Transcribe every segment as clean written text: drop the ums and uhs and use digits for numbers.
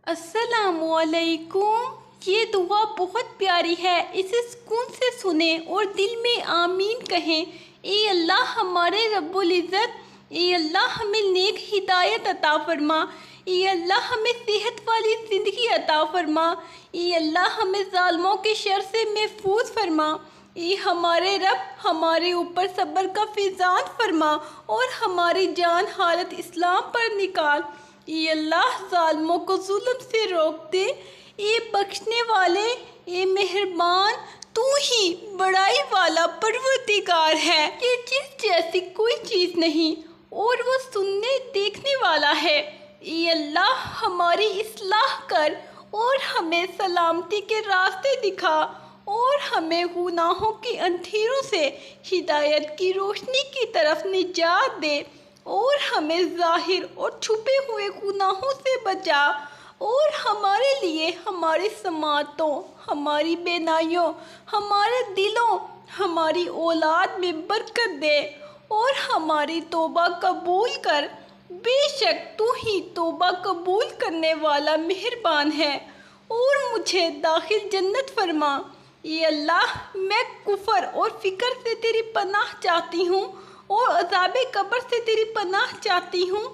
अस्सलामुअलैकुम। ये दुआ बहुत प्यारी है, इसे सुकून से सुने और दिल में आमीन कहें। ए अल्लाह हमारे रब्बुल इज़्ज़त, ए अल्लाह हमें नेक हिदायत अता फरमा। ए अल्लाह हमें सेहत वाली ज़िंदगी अता फरमा। ए अल्लाह हमें ज़ालिमों के शर से महफूज फरमा। ए हमारे रब, हमारे ऊपर सब्र का फैज़ान फरमा और हमारी जान हालत इस्लाम पर निकाल। ये अल्लाह ज़ालिमों को जुल्म से रोक दे। ये बख्शने वाले, ये मेहरबान, तू ही बड़ाई वाला परवरदिगार है। ये चीज़ जैसी कोई चीज़ नहीं और वो सुनने देखने वाला है। ये अल्लाह हमारी इस्लाह कर और हमें सलामती के रास्ते दिखा और हमें गुनाहों के अंधेरों से हिदायत की रोशनी की तरफ निजात दे और हमें ज़ाहिर और छुपे हुए गुनाहों से बचा और हमारे लिए हमारी समातों, हमारी बेनाइयों, हमारे दिलों, हमारी औलाद में बरकत दे और हमारी तौबा कबूल कर। बेशक तू ही तौबा कबूल करने वाला मेहरबान है और मुझे दाखिल जन्नत फरमा। ये अल्लाह, मैं कुफर और फ़िक्र से तेरी पनाह चाहती हूँ और अज़ाबे कब्र से तेरी पनाह चाहती हूँ।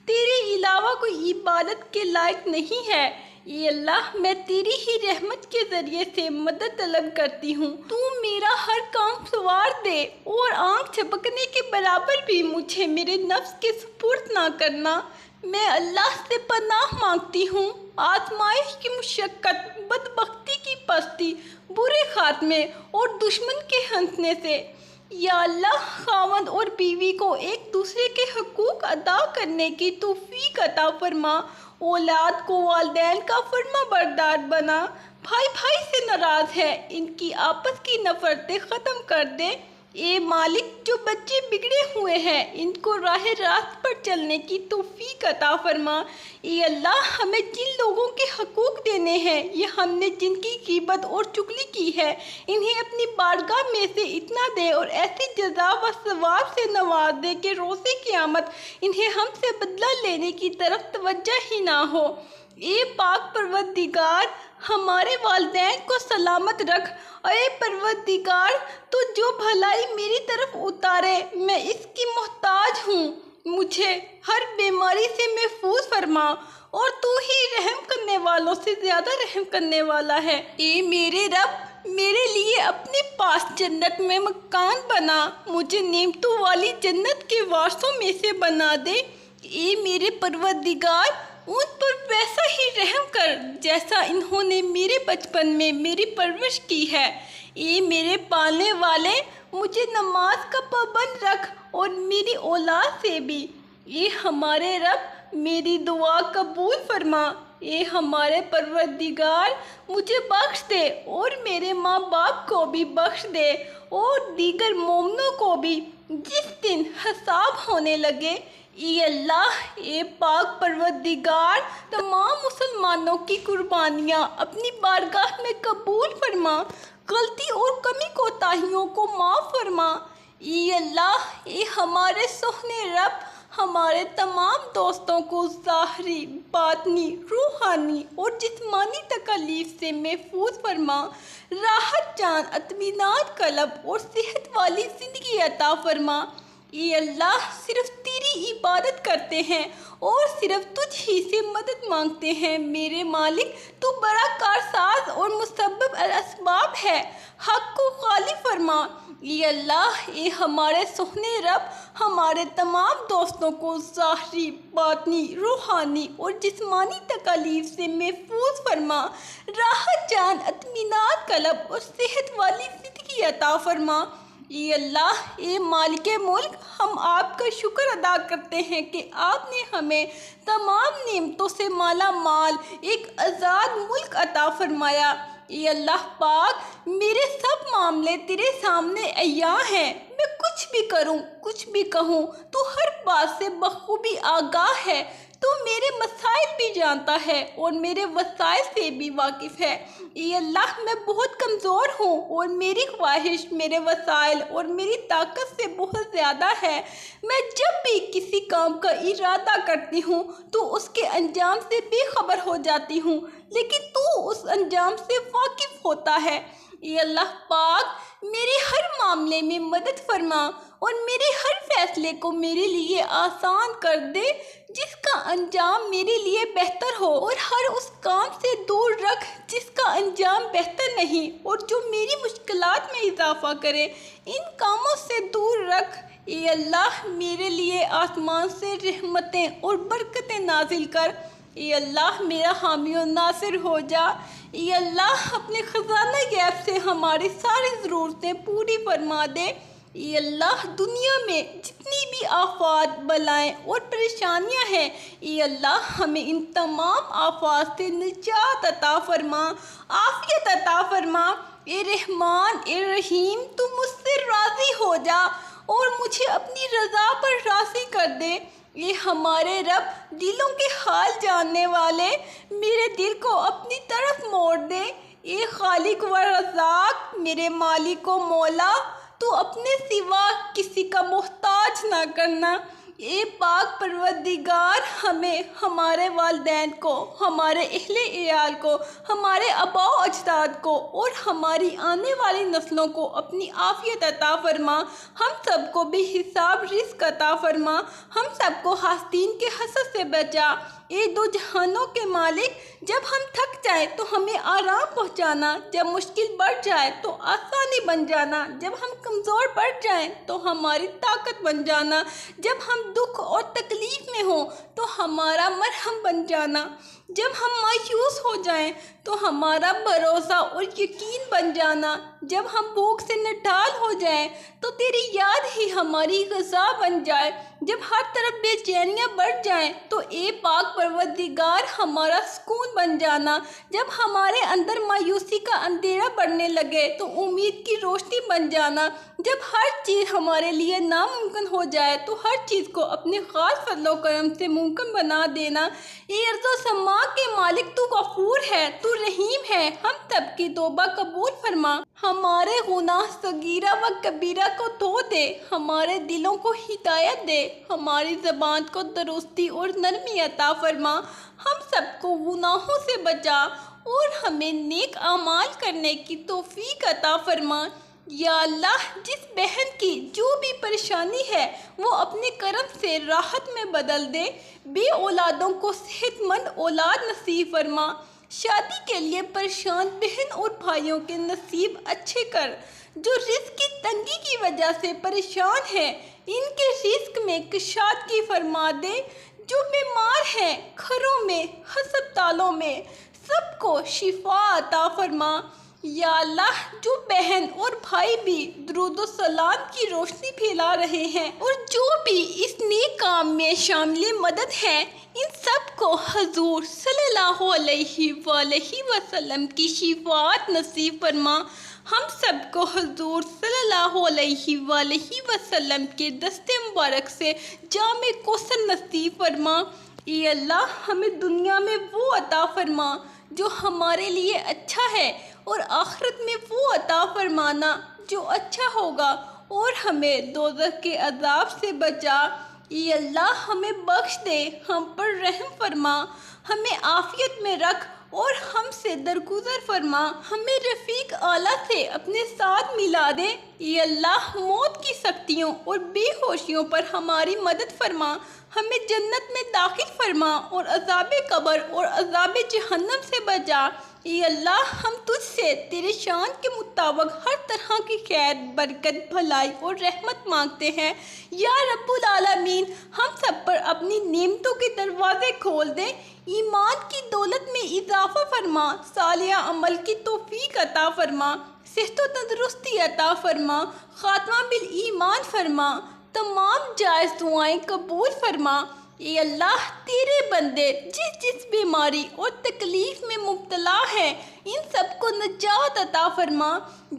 तेरे अलावा कोई इबादत के लायक नहीं है। ये अल्लाह, मैं तेरी ही रहमत के ज़रिए से मदद तलब करती हूँ। तू मेरा हर काम सवार दे और आँख झपकने के बराबर भी मुझे मेरे नफ्स के सुपुर्द ना करना। मैं अल्लाह से पनाह मांगती हूँ आजमाइश की मुशक्क़त, बदबख्ती की पस्ती, बुरे खात्मे और दुश्मन के हंसने से। या अल्लाह, खावंद और बीवी को एक दूसरे के हकूक़ अदा करने की तौफ़ीक़ अता फरमा। औलाद को वालिदैन का फर्मा बरदार बना। भाई भाई से नाराज़ है, इनकी आपस की नफ़रतें ख़त्म कर दे। ए मालिक, जो बच्चे बिगड़े हुए हैं इनको राह रास्त पर चलने की तौफ़ीक़ अता फरमा। ए अल्लाह, हमें जिन लोगों के हकूक़ देने हैं, ये हमने जिनकी ग़ीबत और चुगली की है, इन्हें अपनी बारगाह में से इतना दे और ऐसी जज़ा व सवाब से नवाज दे कि रोज़े क़यामत इन्हें हमसे बदला लेने की तरफ तवज्जो ही ना हो। ए पाक परवरदिगार, हमारे वालिदैन को सलामत रख। अरे परवरदिगार, तो जो भलाई मेरी तरफ उतारे, मैं इसकी मोहताज हूँ। मुझे हर बीमारी से महफूज फरमा और तू ही रहम करने वालों से ज़्यादा रहम करने वाला है। ए मेरे रब, मेरे लिए अपने पास जन्नत में मकान बना, मुझे नेमतों वाली जन्नत के वारसों में से बना दे। ए मेरे परवरदिगार, उन पर वैसा ही रहम कर जैसा इन्होंने मेरे बचपन में मेरी परवरिश की है। ए मेरे पालने वाले, मुझे नमाज का पाबंद रख और मेरी औलाद से भी। ये हमारे रब, मेरी दुआ कबूल फरमा। ये हमारे परवरदिगार, मुझे बख्श दे और मेरे माँ बाप को भी बख्श दे और दीगर मोमिनों को भी जिस दिन हिसाब होने लगे। ये अल्लाह, ये पाक परवरदिगार, तमाम मुसलमानों की कुर्बानियाँ अपनी बारगाह में कबूल फरमा। गलती और कमी कोताहियों को माफ़ फरमा। ये अल्लाह, ये हमारे सोहने रब, हमारे तमाम दोस्तों को ज़ाहरी, बातनी, रूहानी और जिस्मानी तकलीफ़ से महफूज फरमा। राहत जान, इत्मीनान कल्ब और सेहत वाली ज़िंदगी अता फरमा। ये अल्लाह, सिर्फ तेरी इबादत करते हैं और सिर्फ तुझ ही से मदद मांगते हैं। मेरे मालिक, तू बड़ा कारसाज और मुसब्बिब अल-असबाब है, हक़ को खाली फरमा। ये अल्लाह, ये हमारे सोहने रब, हमारे तमाम दोस्तों को ज़ाहरी, बातनी, रूहानी और जिस्मानी तकलीफ़ से महफूज फरमा। राहत जान, इत्मीनान कल्ब और सेहत वाली ज़िंदगी अता फरमा। ये अल्लाह, ये मालिक मुल्क, हम आपका शुक्र अदा करते हैं कि आपने हमें तमाम नेमतों से माला माल एक आज़ाद मुल्क अता फरमाया। ये अल्लाह पाक, मेरे सब मामले तेरे सामने अय्यां हैं। मैं कुछ भी करूं, कुछ भी कहूं, तू हर बात से बखूबी आगाह है। तू मेरे मसाइल भी जानता है और मेरे वसाइल से भी वाकिफ़ है। ए अल्लाह, मैं बहुत कमज़ोर हूँ और मेरी ख्वाहिश मेरे वसाइल और मेरी ताकत से बहुत ज़्यादा है। मैं जब भी किसी काम का इरादा करती हूँ तो उसके अंजाम से बेखबर हो जाती हूँ, लेकिन तू उस अंजाम से वाकिफ़ होता है। ए अल्लाह पाक, मेरे हर मामले में मदद फरमा और मेरे हर फैसले को मेरे लिए आसान कर दे जिसका अंजाम मेरे लिए बेहतर हो, और हर उस काम से दूर रख जिसका अंजाम बेहतर नहीं और जो मेरी मुश्किलात में इजाफा करे। इन कामों से दूर रख। ए अल्लाह, मेरे लिए आसमान से रहमतें और बरकतें नाजिल कर। ए अल्लाह, मेरा हामी और नासिर हो जा। ए अल्लाह, अपने ख़ज़ाना गैब से हमारी सारी ज़रूरतें पूरी फरमा दे। ए अल्लाह, दुनिया में जितनी भी आफात, बलाएँ और परेशानियां हैं, ए अल्लाह, हमें इन तमाम आफात से निजात अता फरमा, आफ़ियत अता फरमा। ए रहमान, ए रहीम, तू मुझसे राज़ी हो जा और मुझे अपनी रज़ा पर राज़ी कर दे। ये हमारे रब, दिलों के हाल जानने वाले, मेरे दिल को अपनी तरफ मोड़ दे। ए खालिक व रज़ाक, मेरे मालिक व मौला, तू अपने सिवा किसी का मोहताज ना करना। ए पाक परवरदिगार, हमें, हमारे वालिदैन को, हमारे अहले इयाल को, हमारे आबा व अजदाद को और हमारी आने वाली नस्लों को अपनी आफ़ियत अता फरमा। हम सबको बेहिसाब रिज़्क अता फरमा। हम सबको हासदीन के हसद से बचा। ए दो जहानों के मालिक, जब हम थक जाए तो हमें आराम पहुंचाना, जब मुश्किल बढ़ जाए तो आसानी बन जाना, जब हम कमज़ोर पड़ जाएं तो हमारी ताकत बन जाना, जब हम दुख और तकलीफ़ में हो तो हमारा मरहम बन जाना, जब हम मायूस हो जाएं तो हमारा भरोसा और यकीन बन जाना, जब हम भूख से निढाल हो जाएं तो तेरी याद ही हमारी ग़िज़ा बन जाए, जब हर तरफ बेचैनियाँ बढ़ जाएं तो ए पाक परवरदिगार हमारा सुकून बन जाना, जब हमारे अंदर मायूसी का अंधेरा बढ़ने लगे तो उम्मीद की रोशनी बन जाना, जब हर चीज़ हमारे लिए नामुमकिन हो जाए तो हर चीज़ को अपने ख़ास फज़लो करम से मुमकिन बना देना। ए अर्ज़ो समा के मालिक, तू गफूर है, तू रहीम है, हम सब की तौबा कबूल फरमा। हमारे गुनाह सगीरा व कबीरा को धो दे, हमारे दिलों को हिदायत दे, हमारी ज़बान को दुरुस्ती और नरमी अता फरमा। हम सबको गुनाहों से बचा और हमें नेक आमाल करने की तौफीक अता फरमा। या अल्लाह, जिस बहन की जो भी परेशानी है वो अपने करम से राहत में बदल दे। बे औलादों को सेहतमंद औलाद नसीब फरमा। शादी के लिए परेशान बहन और भाइयों के नसीब अच्छे कर। जो रिज़्क की तंगी की वजह से परेशान है, इनके रिज़्क में कुशादगी फरमा दे। जो बीमार हैं घरों में, हस्पतालों में, सबको शिफा अता फरमा। या अल्लाह, जो बहन और भाई भी दुरूद व सलाम की रोशनी फैला रहे हैं और जो भी इस नेक काम में शामिल मदद है, इन सब को हजूर सल्लल्लाहु अलैहि वसल्लम की शिफात नसीब फरमा। हम सबको हजूर सल्लल्लाहु अलैहि वसल्लम के दस्ते मुबारक से जामे कौसर नसीब फरमा। ये अल्लाह, हमें दुनिया में वो अता फरमा जो हमारे लिए अच्छा है और आखिरत में वो अता फरमाना जो अच्छा होगा, और हमें दोज़ख के अज़ाब से बचा। ये अल्लाह, हमें बख्श दे, हम पर रहम फरमा, हमें आफ़ियत में रख और हमसे दरगुजर फरमा। हमें रफ़ीक आला से अपने साथ मिला दे। ये अल्लाह, मौत की सख्तियों और बेहोशियों पर हमारी मदद फरमा। हमें जन्नत में दाखिल फरमा और अज़ाब कब्र और अज़ाब जहन्नम से बचा। ये अल्लाह, हम तुझसे तेरे शान के मुताबिक हर तरह की खैर, बरकत, भलाई और रहमत मांगते हैं। या रब्बुल आलमीन, हम सब पर अपनी नेमतों के दरवाजे खोल दे। ईमान की दौलत में इजाफा फरमा, सालिया अमल की तौफीक अता फरमा, सेहत व तंदुरुस्ती अता फरमा, खात्मा बिल ईमान फरमा, तमाम जायज़ दुआएं कबूल फरमा। ए अल्लाह तेरे बंदे जिस जिस बीमारी और तकलीफ में मुब्तला है इन सबको निजात अता फरमा।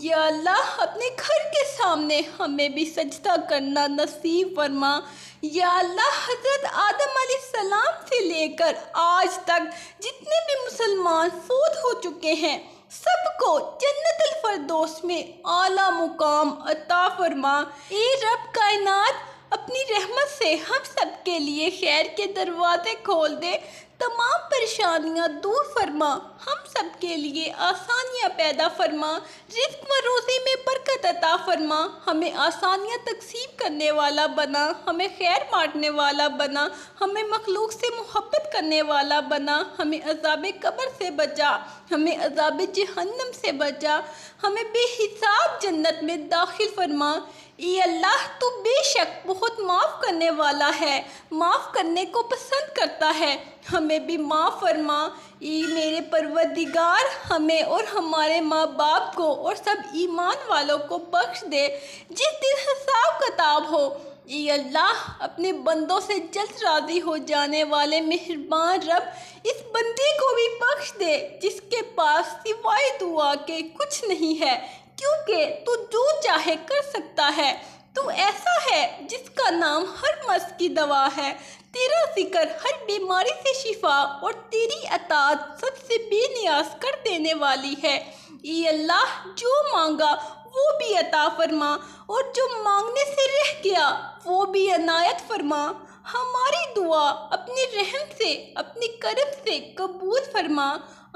या अल्लाह अपने घर के सामने हमें भी सजदा करना नसीब फरमा। या अल्लाह हज़रत आदम अलैहिस्सलाम से लेकर आज तक जितने भी मुसलमान फौत हो चुके हैं सबको जन्नतुल फरदौस में आला मुकाम अता फरमा। ए रब कायनात अपनी रहमत से हम सब के लिए खैर के दरवाजे खोल दे, तमाम परेशानियां दूर फरमा, हम सब के लिए आसानियां पैदा फरमा, रिज़्क़ व रोज़ी में बरकत अता फरमा, हमें आसानियां तकसीम करने वाला बना, हमें खैर बांटने वाला बना, हमें मखलूक से मोहब्बत करने वाला बना, हमें अज़ाब कब्र से बचा, हमें अज़ाब जहन्नम से बचा, हमें बेहिसाब जन्नत में दाखिल फरमा। ये अल्लाह तू बेशक बहुत माफ़ करने वाला है, माफ़ करने को पसंद करता है, हमें भी माफ़ फरमा। ये मेरे परवरदिगार हमें और हमारे माँ बाप को और सब ईमान वालों को बख्श दे जिस दिन हिसाब किताब हो। ये अल्लाह अपने बंदों से जल्द राज़ी हो जाने वाले मेहरबान रब इस बंदे को भी बख्श दे जिसके पास सिवाय दुआ के कुछ नहीं है, क्योंकि तू जो चाहे कर सकता है। तू ऐसा है जिसका नाम हर मर्ज़ की दवा है, तेरा जिक्र हर बीमारी से शिफा और तेरी अताअत सबसे बेनियाज कर देने वाली है। ये अल्लाह जो मांगा वो भी अता फरमा और जो मांगने से रह गया वो भी अनायत फरमा। हमारी दुआ अपने रहम से अपने करम से कबूल फरमा,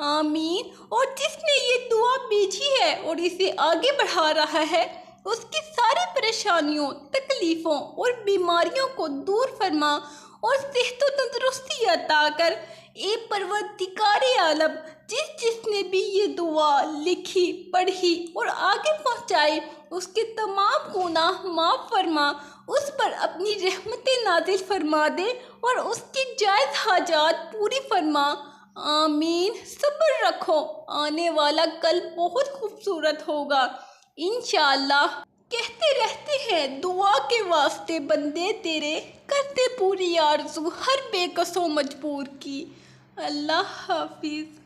आमीन। और जिसने ये दुआ भेजी है और इसे आगे बढ़ा रहा है उसकी सारी परेशानियों तकलीफ़ों और बीमारियों को दूर फरमा और सेहत व तंदुरुस्ती अता कर। ए परवरदिगारे आलम जिसने भी ये दुआ लिखी पढ़ी और आगे पहुँचाई उसके तमाम गुनाह माफ़ फरमा, उस पर अपनी रहमतें नाज़िल फरमा दे और उसकी जायज़ हाजात पूरी फरमा, आमीन। सब्र रखो, आने वाला कल बहुत खूबसूरत होगा इंशाअल्लाह। कहते रहते हैं दुआ के वास्ते बंदे तेरे, करते पूरी आरज़ू हर बेकसों मजबूर की। अल्लाह हाफिज़।